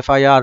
FIR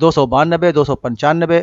292, 295,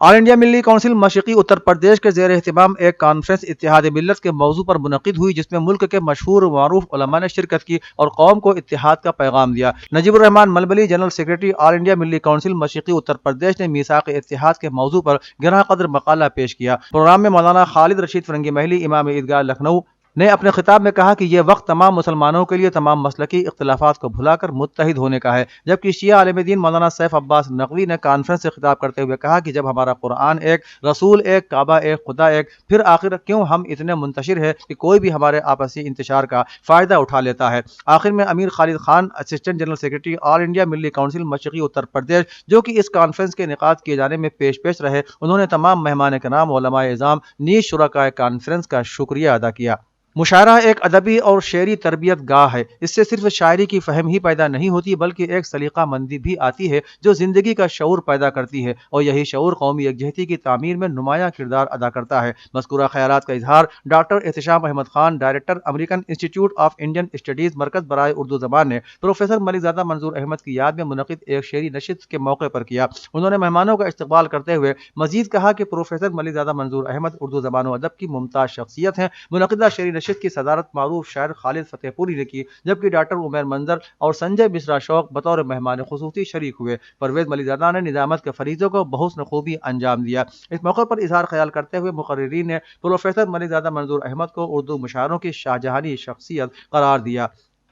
آل India ملی council مشرقی اتر پردیش کے زیر اہتمام ایک کانفرنس اتحاد ملت کے موضوع پر منعقد ہوئی، جس میں ملک کے مشہور و معروف علماء نے شرکت کی اور قوم کو اتحاد کا پیغام دیا۔ نجیب الرحمان ملبلی، جنرل سیکریٹری آل انڈیا ملی کونسل مشرقی اتر پردیش نے میثاق اتحاد کے موضوع پر گراں قدر مقالہ پیش کیا۔ پروگرام میں مولانا خالد رشید فرنگی محلی، امام عیدگاہ لکھنؤ، نے اپنے خطاب میں کہا کہ یہ وقت تمام مسلمانوں کے لیے تمام مسلکی اختلافات کو بھلا کر متحد ہونے کا ہے، جبکہ شیعہ عالم دین مولانا سیف عباس نقوی نے کانفرنس سے خطاب کرتے ہوئے کہا کہ جب ہمارا قرآن ایک، رسول ایک، کعبہ ایک، خدا ایک، پھر آخر کیوں ہم اتنے منتشر ہے کہ کوئی بھی ہمارے آپسی انتشار کا فائدہ اٹھا لیتا ہے۔ آخر میں امیر خالد خان، اسسٹنٹ جنرل سیکریٹری آل انڈیا ملی کونسل مشرقی اتر پردیش، جو کہ اس کانفرنس کے انعقاد کیے جانے میں پیش رہے، انہوں نے تمام مہمان کرام، علماء اعظام، نیز شرکائے کانفرنس کا شکریہ ادا کیا۔ مشاعرہ ایک ادبی اور شعری تربیت گاہ ہے۔ اس سے صرف شاعری کی فہم ہی پیدا نہیں ہوتی، بلکہ ایک سلیقہ مندی بھی آتی ہے جو زندگی کا شعور پیدا کرتی ہے، اور یہی شعور قومی یکجہتی کی تعمیر میں نمایاں کردار ادا کرتا ہے۔ مذکورہ خیالات کا اظہار doctor Ehtesham Ahmed Khan, director, American institute of Indian studies, مرکز برائے اردو زبان نے پروفیسر ملک زادہ منظور احمد کی یاد میں منعقد ایک شعری نشست کے موقع پر کیا۔ انہوں نے مہمانوں کا استقبال کرتے ہوئے مزید کہا کہ پروفیسر ملک زادہ منظور احمد اردو زبان و ادب کی ممتاز شخصیت ہیں۔ منعقدہ شعری نشست کی صدارت معروف شاعر خالد فتح پوری نے کی، جبکہ ڈاکٹر عمیر منظر اور سنجے مشرا شوق بطور مہمان خصوصی شریک ہوئے۔ پرویز ملک زادہ نے نظامت کے فریضے کو بحسن خوبی انجام دیا۔ اس موقع پر اظہار خیال کرتے ہوئے مقررین نے پروفیسر ملک زادہ منظور احمد کو اردو مشاعروں کی شاہجہانی شخصیت قرار دیا۔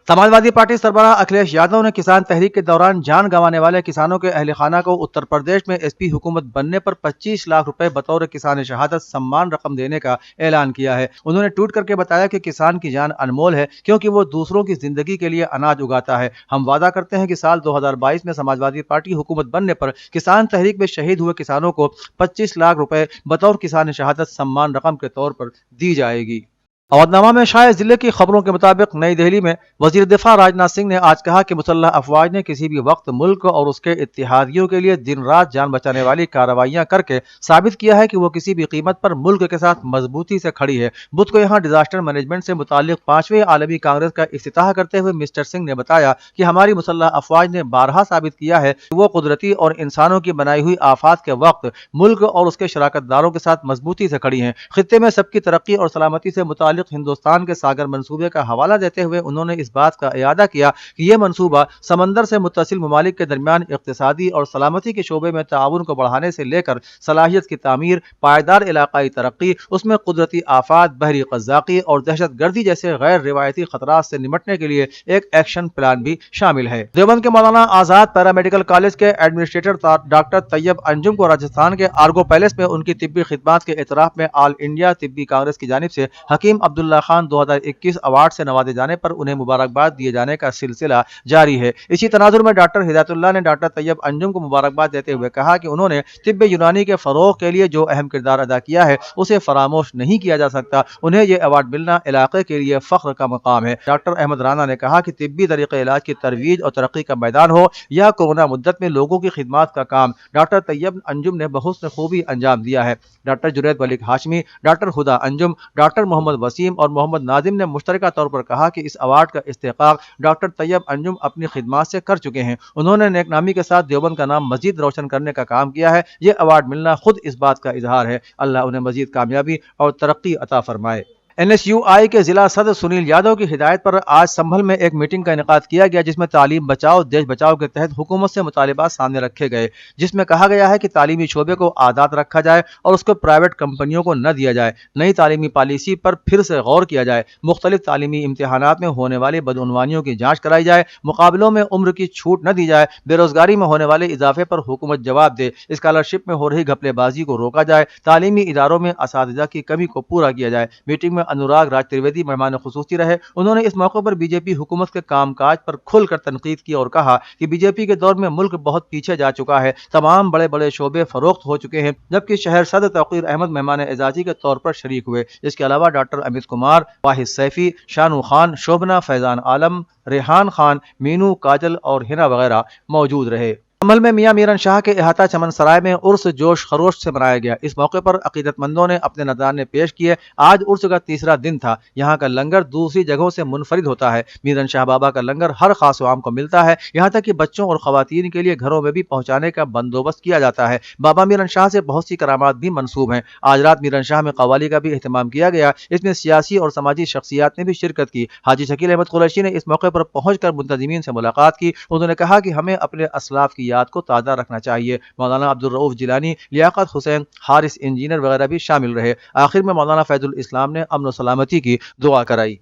سماجوادی پارٹی سربراہ اکھلیش یادو نے کسان تحریک کے دوران جان گنوانے والے کسانوں کے اہل خانہ کو اتر پردیش میں ایس پی حکومت بننے پر 25 لاکھ روپے بطور کسان شہادت سمان رقم دینے کا اعلان کیا ہے۔ انہوں نے ٹویٹ کر کے بتایا کہ کسان کی جان انمول ہے، کیونکہ وہ دوسروں کی زندگی کے لیے اناج اگاتا ہے۔ ہم وعدہ کرتے ہیں کہ سال 2022 میں سماجوادی پارٹی حکومت بننے پر کسان تحریک میں شہید ہوئے کسانوں کو 25 لاکھ روپے بطور کسان شہادت سمان رقم کے طور پر دی جائے گی۔ اودھ نامہ میں شائع ضلع کی خبروں کے مطابق نئی دہلی میں وزیر دفاع راجناتھ سنگھ نے آج کہا کہ مسلح افواج نے کسی بھی وقت ملک اور اس کے اتحادیوں کے لیے دن رات جان بچانے والی کارروائیاں کر کے ثابت کیا ہے کہ وہ کسی بھی قیمت پر ملک کے ساتھ مضبوطی سے کھڑی ہے۔ بدھ کو یہاں ڈیزاسٹر مینجمنٹ سے متعلق 5ویں عالمی کانگریس کا افتتاح کرتے ہوئے مسٹر سنگھ نے بتایا کہ ہماری مسلح افواج نے بارہا ثابت کیا ہے کہ وہ قدرتی اور انسانوں کی بنائی ہوئی آفات کے وقت ملک اور اس کے شراکت داروں کے ساتھ مضبوطی سے کھڑی ہیں۔ خطے میں سب کی ترقی اور سلامتی سے متعلق ہندوستان کے ساگر منصوبے کا حوالہ دیتے ہوئے انہوں نے اس بات کا اعادہ کیا کہ یہ منصوبہ سمندر سے متصل ممالک کے درمیان اقتصادی اور سلامتی کے شعبے میں تعاون کو بڑھانے سے لے کر صلاحیت کی تعمیر، پائیدار علاقائی ترقی، اس میں قدرتی آفات، بحری قزاقی اور دہشت گردی جیسے غیر روایتی خطرات سے نمٹنے کے لیے ایک ایکشن پلان بھی شامل ہے۔ دیوبند کے مولانا آزاد پیرامیڈیکل کالج کے ایڈمنسٹریٹر ڈاکٹر طیب انجم کو راجستھان کے آرگو پیلس میں ان کی طبی خدمات کے اعتراف میں آل انڈیا طبی کانگریس کی جانب سے حکیم عبداللہ خان 2021 ایوارڈ سے نوازے جانے پر انہیں مبارکباد دیے جانے کا سلسلہ جاری ہے۔ اسی تناظر میں ڈاکٹر ہدایت اللہ نے ڈاکٹر طیب انجم کو مبارکباد دیتے ہوئے کہا کہ انہوں نے طب یونانی کے فروغ کے لیے جو اہم کردار ادا کیا ہے اسے فراموش نہیں کیا جا سکتا۔ انہیں یہ ایوارڈ ملنا علاقے کے لیے فخر کا مقام ہے۔ ڈاکٹر احمد رانا نے کہا کہ طبی طریقہ علاج کی ترویج اور ترقی کا میدان ہو یا کورونا مدت میں لوگوں کی خدمات کا کام، ڈاکٹر طیب انجم نے بحسن خوبی انجام دیا ہے۔ ڈاکٹر جنید ملک ہاشمی، ڈاکٹر ہدا انجم، ڈاکٹر محمد وسیم اور محمد ناظم نے مشترکہ طور پر کہا کہ اس ایوارڈ کا استحقاق ڈاکٹر طیب انجم اپنی خدمات سے کر چکے ہیں۔ انہوں نے نیک نامی کے ساتھ دیوبند کا نام مزید روشن کرنے کا کام کیا ہے۔ یہ ایوارڈ ملنا خود اس بات کا اظہار ہے۔ اللہ انہیں مزید کامیابی اور ترقی عطا فرمائے۔ NSUI کے ضلع صدر سنیل یادو کی ہدایت پر آج سنبھل میں ایک میٹنگ کا انعقاد کیا گیا، جس میں تعلیم بچاؤ دیش بچاؤ کے تحت حکومت سے مطالبات سامنے رکھے گئے، جس میں کہا گیا ہے کہ تعلیمی شعبے کو آزاد رکھا جائے اور اس کو پرائیویٹ کمپنیوں کو نہ دیا جائے۔ نئی تعلیمی پالیسی پر پھر سے غور کیا جائے۔ مختلف تعلیمی امتحانات میں ہونے والی بدعنوانیوں کی جانچ کرائی جائے۔ مقابلوں میں عمر کی چھوٹ نہ دی جائے۔ بے روزگاری میں ہونے والے اضافے پر حکومت جواب دے۔ اسکالرشپ میں ہو رہی گھپلے بازی کو روکا جائے۔ تعلیمی اداروں میں اساتذہ کی کمی کو پورا کیا جائے۔ میٹنگ میں انوراگ راج ترویدی مہمان خصوصی رہے۔ انہوں نے اس موقع پر بی جے پی حکومت کے کام کاج پر کھل کر تنقید کی اور کہا کہ بی جے پی کے دور میں ملک بہت پیچھے جا چکا ہے، تمام بڑے بڑے شعبے فروخت ہو چکے ہیں، جبکہ شہر صدر توقیر احمد مہمان اعزازی کے طور پر شریک ہوئے۔ اس کے علاوہ ڈاکٹر امیت کمار، واحد سیفی، شانو خان، شوبنا، فیضان عالم، ریحان خان، مینو، کاجل اور ہنا وغیرہ موجود رہے۔ عمل میں میاں میرن شاہ کے احاطہ چمن سرائے میں عرس جوش خروش سے منایا گیا۔ اس موقع پر عقیدت مندوں نے اپنے نذرانے پیش کیے۔ آج عرس کا تیسرا دن تھا۔ یہاں کا لنگر دوسری جگہوں سے منفرد ہوتا ہے۔ میرن شاہ بابا کا لنگر ہر خاص و عام کو ملتا ہے، یہاں تک کہ بچوں اور خواتین کے لیے گھروں میں بھی پہنچانے کا بندوبست کیا جاتا ہے۔ بابا میرن شاہ سے بہت سی کرامات بھی منسوب ہیں۔ آج رات میرن شاہ میں قوالی کا بھی اہتمام کیا گیا، اس میں سیاسی اور سماجی شخصیات نے بھی شرکت کی۔ حاجی شکیل احمد قریشی نے اس موقع پر پہنچ کر منتظمین سے ملاقات کی۔ انہوں نے کہا کہ ہمیں اپنے اسلاف کی یاد کو تازہ رکھنا چاہیے۔ مولانا عبدالرؤف جیلانی، لیاقت حسین، حارث انجینئر وغیرہ بھی شامل رہے۔ آخر میں مولانا فیض الاسلام نے امن و سلامتی کی دعا کرائی۔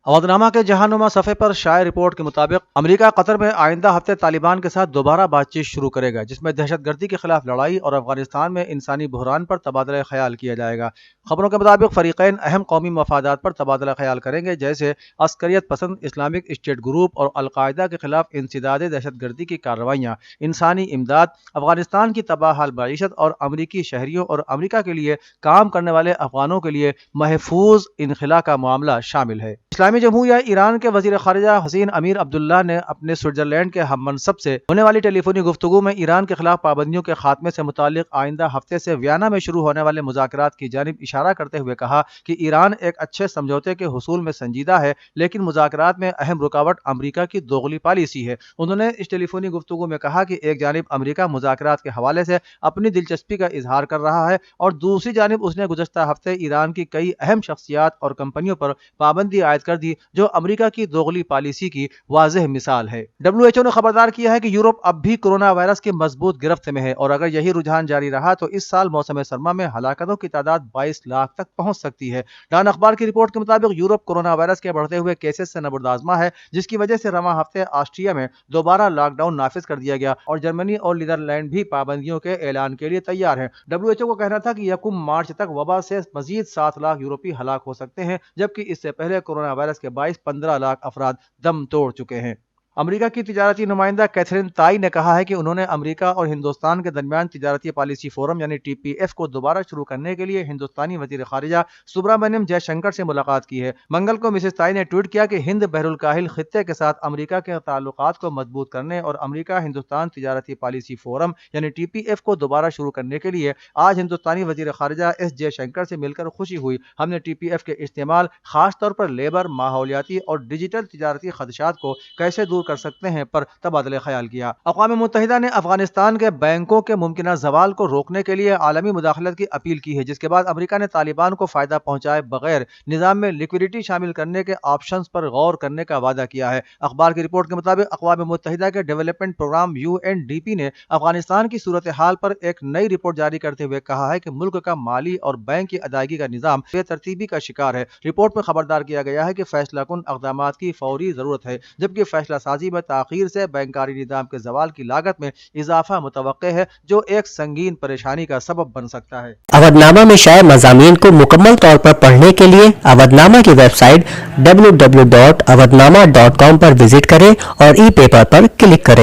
اودنامہ کے جہانما صفحے پر شائع رپورٹ کے مطابق امریکہ قطر میں آئندہ ہفتے طالبان کے ساتھ دوبارہ بات چیت شروع کرے گا، جس میں دہشت گردی کے خلاف لڑائی اور افغانستان میں انسانی بحران پر تبادلہ خیال کیا جائے گا۔ خبروں کے مطابق فریقین اہم قومی مفادات پر تبادلہ خیال کریں گے، جیسے عسکریت پسند اسلامک اسٹیٹ گروپ اور القاعدہ کے خلاف انسداد دہشت گردی کی کارروائیاں، انسانی امداد، افغانستان کی تباہ حال معیشت اور امریکی شہریوں اور امریکہ کے لیے کام کرنے والے افغانوں کے لیے محفوظ انخلا کا معاملہ شامل ہے۔ اسلامی جمہوریہ ایران کے وزیر خارجہ حسین امیر عبداللہ نے اپنے سوئٹزرلینڈ کے ہم منصب سے ہونے والی ٹیلی فونی گفتگو میں ایران کے خلاف پابندیوں کے خاتمے سے متعلق آئندہ ہفتے سے ویانا میں شروع ہونے والے مذاکرات کی جانب اشارہ کرتے ہوئے کہا کہ ایران ایک اچھے سمجھوتے کے حصول میں سنجیدہ ہے، لیکن مذاکرات میں اہم رکاوٹ امریکہ کی دوغلی پالیسی ہے۔ انہوں نے اس ٹیلی فونی گفتگو میں کہا کہ ایک جانب امریکہ مذاکرات کے حوالے سے اپنی دلچسپی کا اظہار کر رہا ہے اور دوسری جانب اس نے گزشتہ ہفتے ایران کی کئی اہم شخصیات اور کمپنیوں پر پابندی عائد کر دی، جو امریکہ کی دوغلی پالیسی کی واضح مثال ہے۔ WHO نے خبردار کیا ہے کہ یورپ اب بھی کورونا وائرس کی مضبوط گرفت میں ہے اور اگر یہی رجحان جاری رہا تو اس سال موسم سرما میں ہلاکتوں کی تعداد 22 لاکھ تک پہنچ سکتی ہے۔ ڈان اخبار کی رپورٹ کے مطابق یورپ کورونا وائرس کے بڑھتے ہوئے کیسز سے نبردآزما ہے، جس کی وجہ سے رواں ہفتے آسٹریا میں دوبارہ لاک ڈاؤن نافذ کر دیا گیا اور جرمنی اور نیدرلینڈ بھی پابندیوں کے اعلان کے لیے تیار ہیں۔ WHO کو کہنا تھا کہ یکم مارچ تک وبا سے مزید 7 لاکھ یورپی ہلاک ہو سکتے ہیں، جبکہ اس سے پہلے کورونا وائرس کے باعث 15 لاکھ افراد دم توڑ چکے ہیں۔ امریکہ کی تجارتی نمائندہ کیتھرین تائی نے کہا ہے کہ انہوں نے امریکہ اور ہندوستان کے درمیان تجارتی پالیسی فورم یعنی TPF کو دوبارہ شروع کرنے کے لیے ہندوستانی وزیر خارجہ سبرامنیم جے شنکر سے ملاقات کی ہے۔ منگل کو مسز تائی نے ٹویٹ کیا کہ ہند بحر الکاہل خطے کے ساتھ امریکہ کے تعلقات کو مضبوط کرنے اور امریکہ ہندوستان تجارتی پالیسی فورم یعنی TPF کو دوبارہ شروع کرنے کے لیے آج ہندوستانی وزیر خارجہ جے شنکر سے مل کر خوشی ہوئی۔ ہم نے TPF کے استعمال، خاص طور پر لیبر، ماحولیاتی اور ڈیجیٹل تجارتی خدشات کو کیسے دور کر سکتے ہیں پر تبادلہ خیال کیا۔ اقوام متحدہ نے افغانستان کے بینکوں کے ممکنہ زوال کو روکنے کے لیے عالمی مداخلت کی اپیل کی ہے، جس کے بعد امریکہ نے طالبان کو فائدہ پہنچائے بغیر نظام میں لیکوئڈیٹی شامل کرنے کے آپشنز پر غور کرنے کا وعدہ کیا ہے۔ اخبار کی رپورٹ کے مطابق اقوام متحدہ کے ڈیولپمنٹ پروگرام UNDP نے افغانستان کی صورتحال پر ایک نئی رپورٹ جاری کرتے ہوئے کہا ہے کہ ملک کا مالی اور بینک کی ادائیگی کا نظام بے ترتیبی کا شکار ہے۔ رپورٹ میں خبردار کیا گیا ہے کہ فیصلہ کن اقدامات کی فوری ضرورت ہے، جبکہ فیصلہ سازی میں تاخیر سے بینکاری نظام کے زوال کی لاگت میں اضافہ متوقع ہے، جو ایک سنگین پریشانی کا سبب بن سکتا ہے۔ اودنامہ میں شائع مضامین کو مکمل طور پر پڑھنے کے لیے اودنامہ کی ویب سائٹ www.awadnama.com پر وزٹ کریں اور ای پیپر پر کلک کریں۔